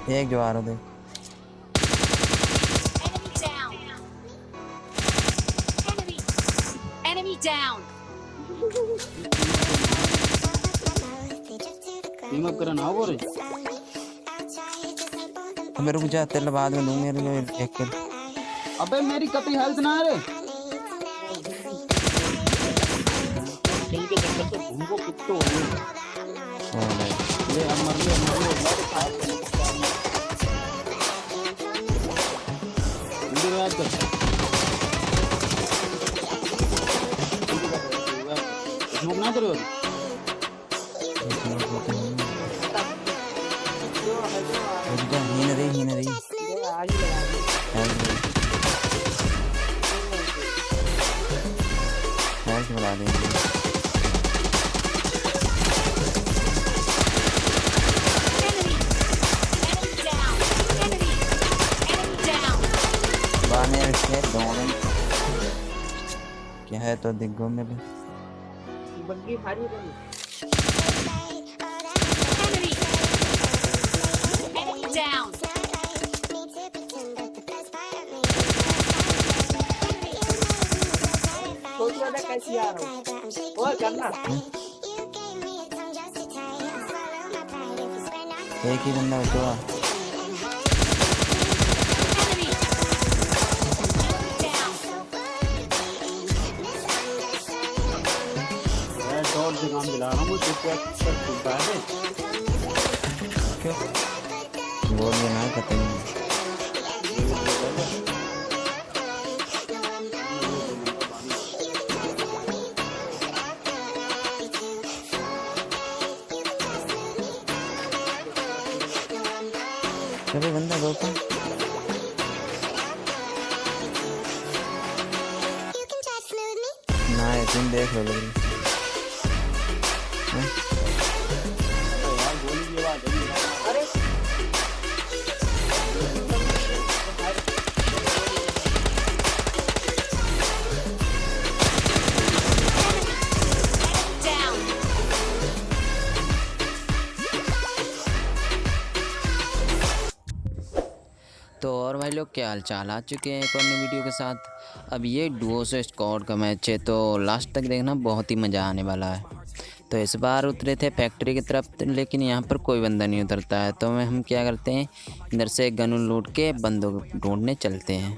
एक जो आ रहा देख। Enemy down. टीम अप करना हो रे। अबे रुक जा, तेरे बाद में दूं मेरे लिए एक किल। अबे मेरी कतई हेल्थ ना है रे। किल के चक्कर से घूमो कितो हो ले। अब मर ले इंदर रात कर स्मोक ना करो। ही न रही हेल्थ बढ़ा देंगे। क्या है तो दिग्गो मेरे बग्गी भारी बनी। कैसी आ रहा हूँ और करना एक ही बंदा बचा। डॉट से काम दिला रहा हूँ मुझे क्या छुपा है क्यों बोल ये ना खत्म अबे बंदा रोका ना है तुम देख लो लोग यार गोली की आवाज है। अरे तो और भाई लोग क्या हाल चाल, आ चुके हैं एक और नई वीडियो के साथ। अब ये डुओ से स्क्वाड का मैच है तो लास्ट तक देखना, बहुत ही मज़ा आने वाला है। तो इस बार उतरे थे फैक्ट्री की तरफ, लेकिन यहाँ पर कोई बंदा नहीं उतरता है। तो हम क्या करते हैं, इधर से गन लूट के बंदों को ढूंढने चलते हैं।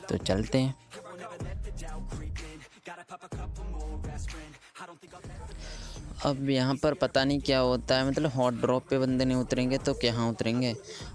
तो चलते हैं। अब यहाँ पर पता नहीं क्या होता है, मतलब हॉट ड्रॉप पे बंदे नहीं उतरेंगे तो कहाँ उतरेंगे।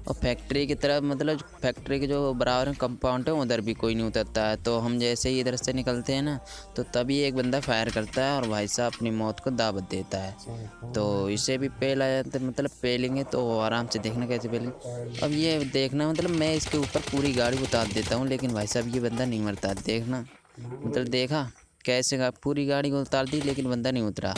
और फैक्ट्री की तरफ, मतलब फैक्ट्री के जो बराबर कंपाउंड है उधर भी कोई नहीं उतरता है। तो हम जैसे ही इधर से निकलते हैं ना, तो तभी एक बंदा फायर करता है और भाई साहब अपनी मौत को दावत देता है। तो इसे भी पेला जाता है, मतलब पेलेंगे तो आराम से देखना कैसे पेलेंगे। अब ये देखना, मतलब मैं इसके ऊपर पूरी गाड़ी उतार देता हूँ, लेकिन भाई साहब ये बंदा नहीं मरता। देखना, मतलब देखा कैसे पूरी गाड़ी को उतार दी लेकिन बंदा नहीं उतरा।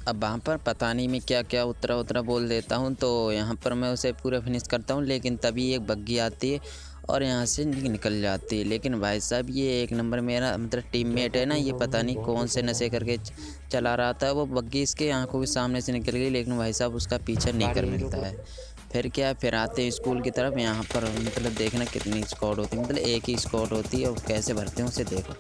अब वहाँ पर पता नहीं मैं क्या क्या उतरा बोल देता हूँ। तो यहाँ पर मैं उसे पूरा फिनिश करता हूँ, लेकिन तभी एक बग्गी आती है और यहाँ से निकल जाती है। लेकिन भाई साहब ये एक नंबर मेरा मतलब टीममेट है ना, ये पता नहीं कौन से नशे करके चला रहा था। वो बग्गी इसके आंखों के सामने से निकल गई, लेकिन भाई साहब उसका पीछा नहीं कर मिलता है। फिर क्या, फिर आते हैं स्कूल की तरफ। यहाँ पर मतलब देखना कितनी स्क्वाड होती है, मतलब एक ही स्क्वाड होती है और कैसे भरते हैं उसे देखो।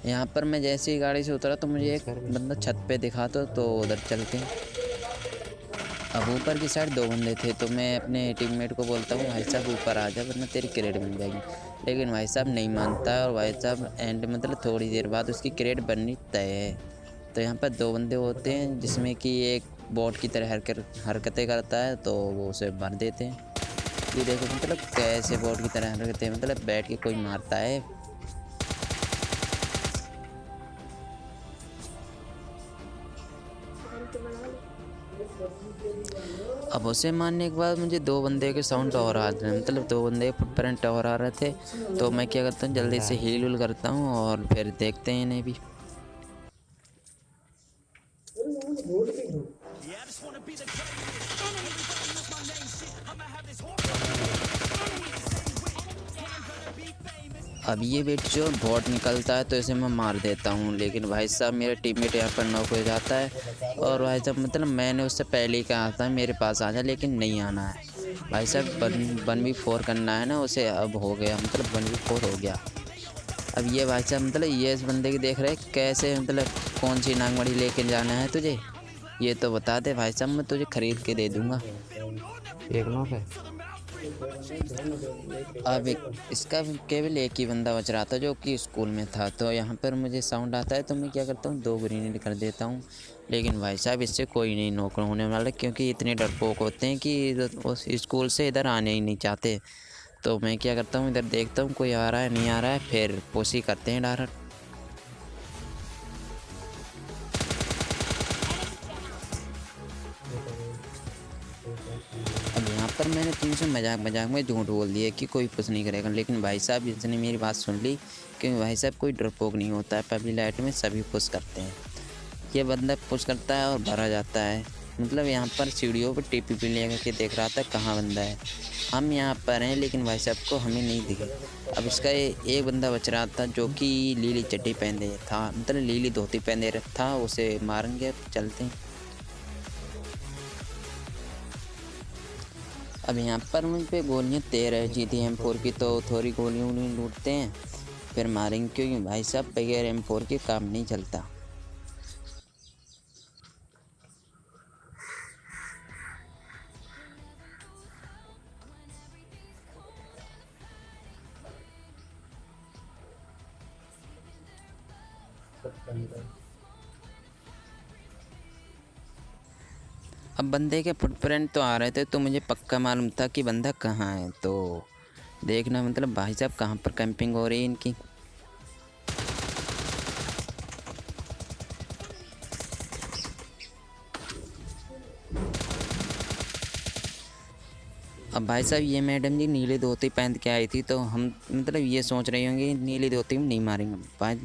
यहाँ पर मैं जैसे ही गाड़ी से उतरा तो मुझे एक बंदा छत पे दिखा तो उधर चलते हैं। अब ऊपर की साइड दो बंदे थे, तो मैं अपने टीममेट को बोलता हूँ भाई साहब ऊपर आ जा वरना तेरी क्रेड बन जाएगी। लेकिन भाई साहब नहीं मानता है और भाई साहब एंड मतलब थोड़ी देर बाद उसकी क्रेड बननी तय है। तो यहाँ पर दो बंदे होते हैं, जिसमें कि एक बॉट की तरह हरकतें करता है, तो वो उसे भर देते हैं। ये देखो मतलब कैसे बॉट की तरह हरकतें, मतलब बैठ के कोई मारता है। अब उसे मारने के बाद मुझे दो बंदे के साउंड और आ रहे हैं, मतलब दो बंदे के फुटप्रिंट और आ रहे थे। तो मैं क्या करता हूँ, जल्दी से हील उल करता हूँ और फिर देखते हैं इन्हें भी। अब ये बेट जो बॉट निकलता है तो इसे मैं मार देता हूँ, लेकिन भाई साहब मेरा टीममेट यहाँ पर नॉक हो जाता है। और भाई साहब मतलब मैंने उससे पहले ही कहा था मेरे पास आ जा, लेकिन नहीं आना है। भाई साहब 1v4 करना है ना उसे, अब हो गया मतलब 1v4 हो गया। अब ये भाई साहब मतलब ये इस बंदे की देख रहे कैसे मतलब कौन सी नागमढ़ी लेके जाना है तुझे, ये तो बता दे भाई साहब, मैं तुझे खरीद के दे दूँगा। एक नॉक है। अब इसका केवल एक ही बंदा बच रहा था जो कि स्कूल में था। तो यहाँ पर मुझे साउंड आता है तो मैं क्या करता हूँ 2 ग्रेनेड कर देता हूँ, लेकिन भाई साहब इससे कोई नहीं नॉक होने वाला, क्योंकि इतने डरपोक होते हैं कि उस स्कूल से इधर आने ही नहीं चाहते। तो मैं क्या करता हूँ इधर देखता हूँ कोई आ रहा है नहीं आ रहा है, फिर पुशी करते हैं डायरेक्ट। अब यहाँ पर मैंने 300 मजाक में झूठ बोल दिया कि कोई पुश नहीं करेगा, लेकिन भाई साहब इसने मेरी बात सुन ली, क्योंकि भाई साहब कोई डरपोक नहीं होता है, पब्लिक लाइट में सभी पुश करते हैं। ये बंदा पुश करता है और भरा जाता है। मतलब यहाँ पर सीढ़ियों पर टीपीपी लेकर के देख रहा था कहाँ बंदा है। हम यहाँ पर हैं लेकिन भाई साहब को हमें नहीं दिखे। अब इसका एक बंदा बच रहा था जो कि लीली चड्डी पहने था, मतलब लीली धोती पहने था, उसे मारेंगे। चलते हैं। अब यहाँ पर मुझ पे गोलियाँ 13 जीती M4 की, तो थोड़ी गोलियों लूटते हैं फिर मारेंगे, क्योंकि भाई साहब बगैर M4 के काम नहीं चलता। अब बंदे के फुटप्रिंट तो आ रहे थे तो मुझे पक्का मालूम था कि बंदा कहाँ है। तो देखना मतलब भाई साहब कहाँ पर कैंपिंग हो रही है इनकी। अब भाई साहब ये मैडम जी नीली धोती पहन के आई थी, तो हम मतलब ये सोच रहे होंगे नीली धोती में नहीं मारेंगे भाई,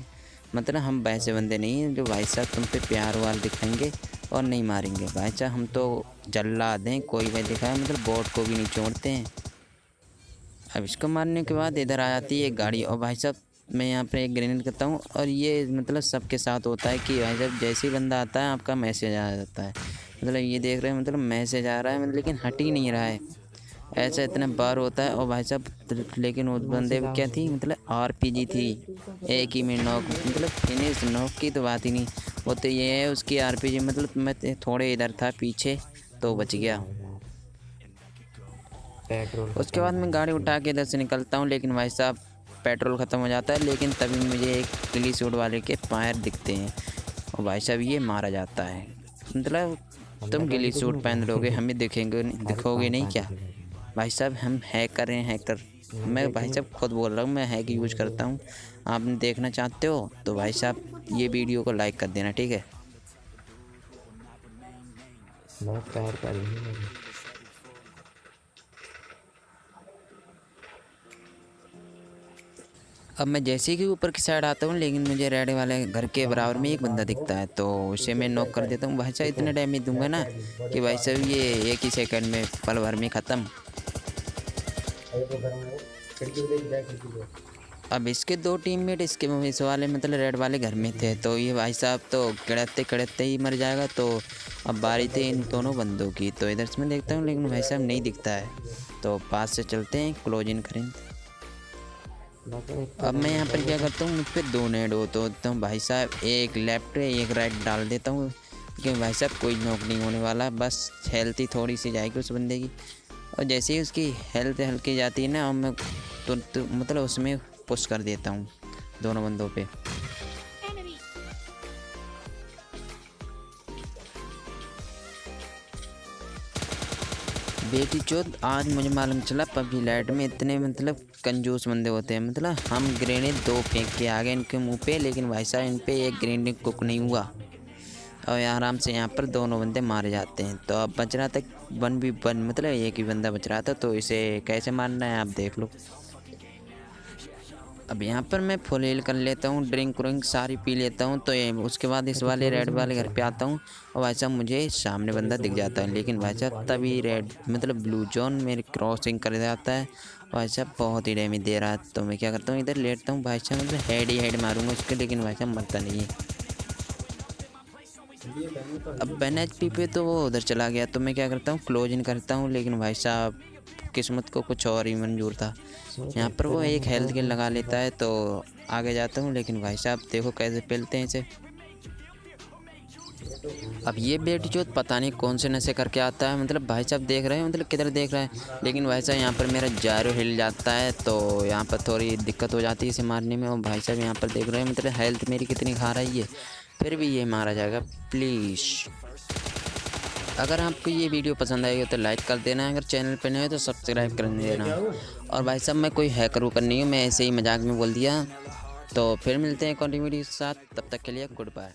मतलब हम वैसे बंदे नहीं हैं जो भाई साहब तुम पे प्यार वाल दिखाएंगे और नहीं मारेंगे। भाई साहब हम तो जल्लाद हैं, कोई भी दिखाए मतलब बोट को भी नहीं छोड़ते हैं। अब इसको मारने के बाद इधर आ जाती है एक गाड़ी, और भाई साहब मैं यहाँ पे एक ग्रेनेड करता हूँ, और ये मतलब सबके साथ होता है कि भाई साहब जैसे ही बंदा आता है आपका मैसेज आ जाता है। मतलब ये देख रहे हैं मतलब मैसेज आ रहा है मतलब, लेकिन हट ही नहीं रहा है, ऐसा इतना बार होता है। और भाई साहब लेकिन उस बंदे को क्या थी मतलब RPG थी, एक ही में नॉक, मतलब फिनिश नॉक की तो बात ही नहीं। वो तो ये है उसकी RPG, मतलब मैं थोड़े इधर था पीछे तो बच गया। उसके बाद मैं गाड़ी उठा के इधर से निकलता हूँ, लेकिन भाई साहब पेट्रोल ख़त्म हो जाता है। लेकिन तभी मुझे एक क्ली सूट वाले के फायर दिखते हैं, और भाई साहब ये मारा जाता है। मतलब तुम गिली सूट पहन लोगे हमें दिखोगे नहीं क्या भाई साहब, हम हैकर हैं हैकर। मैं भाई साहब खुद बोल रहा हूँ मैं हैक यूज करता हूँ। आपने देखना चाहते हो तो भाई साहब ये वीडियो को लाइक कर देना, ठीक है। अब मैं जैसे ही ऊपर की साइड आता हूँ, लेकिन मुझे रेड वाले घर के बराबर में एक बंदा दिखता है, तो उसे मैं नॉक कर देता हूँ। भाई साहब इतने डैमेज दूंगा ना कि भाई साहब ये एक ही सेकंड में पल भर में ख़त्म। अब इसके 2 टीममेट इसके इस वाले मतलब रेड वाले घर में थे, तो ये भाई साहब तो कड़ते ही मर जाएगा। तो अब बारी थी इन दोनों बंदों की, तो इधर से मैं देखता हूँ लेकिन भाई साहब नहीं दिखता है, तो पास से चलते हैं क्लोज इन करें। अब मैं यहाँ पर क्या करता हूँ, मुझ पर 2 नेड होते हूँ भाई साहब, एक लेफ्ट एक राइट डाल देता हूँ, क्योंकि भाई साहब कोई नॉक नहीं होने वाला, बस हेल्थ ही थोड़ी सी जाएगी उस बंदे की। और जैसे ही उसकी हेल्थ हल्की जाती है ना, और मैं तो मतलब उसमें पुश कर देता हूँ दोनों बंदों पे। बेटी चोद, आज मुझे मालूम चला पबजी लाइट में इतने मतलब कंजूस बंदे होते हैं। मतलब हम ग्रेनेड 2 फेंक के आ गए इनके मुंह पे, लेकिन भाई साहब इन पे एक ग्रेनेड कुक नहीं हुआ, और आराम से यहाँ पर दोनों बंदे मारे जाते हैं। तो अब बच रहा था 1v1, मतलब एक ही बंदा बच रहा था, तो इसे कैसे मारना है आप देख लो। अब यहाँ पर मैं फुल हील कर लेता हूँ, ड्रिंक व्रिंक सारी पी लेता हूँ। तो ये उसके बाद इस वाले रेड वाले घर पे आता हूँ और भाई साहब मुझे सामने बंदा दिख जाता है, लेकिन भाई साहब तभी रेड मतलब ब्लू जोन मेरी क्रॉसिंग कर जाता है। भाई साहब बहुत ही डैमेज दे रहा है, तो मैं क्या करता हूँ इधर लेटता हूँ भाई साहब, मतलब हेड ही हेड मारूंगा उसके, लेकिन भाई साहब मरता नहीं है। अब 1 HP पे तो वो उधर चला गया, तो मैं क्या करता हूँ क्लोज इन करता हूँ, लेकिन भाई साहब किस्मत को कुछ और ही मंजूर था। यहाँ पर वो एक हेल्थ किल लगा लेता है, तो आगे जाता हूँ, लेकिन भाई साहब देखो कैसे पेलते हैं इसे। अब ये बेट जो पता नहीं कौन से नशे करके आता है, मतलब भाई साहब देख रहे हैं, मतलब किधर देख रहे हैं, लेकिन भाई साहब यहाँ पर मेरा जारो हिल जाता है, तो यहाँ पर थोड़ी दिक्कत हो जाती है इसे मारने में। और भाई साहब यहाँ पर देख रहे हैं मतलब हेल्थ मेरी कितनी खा रही है, फिर भी ये मारा जाएगा। प्लीज़ अगर आपको ये वीडियो पसंद आएगी तो लाइक कर देना, अगर चैनल पर नहीं है तो सब्सक्राइब कर देना। और भाई साहब मैं कोई हैकर वूकर नहीं हूँ, मैं ऐसे ही मजाक में बोल दिया। तो फिर मिलते हैं एक और वीडियो के साथ, तब तक के लिए गुड बाय।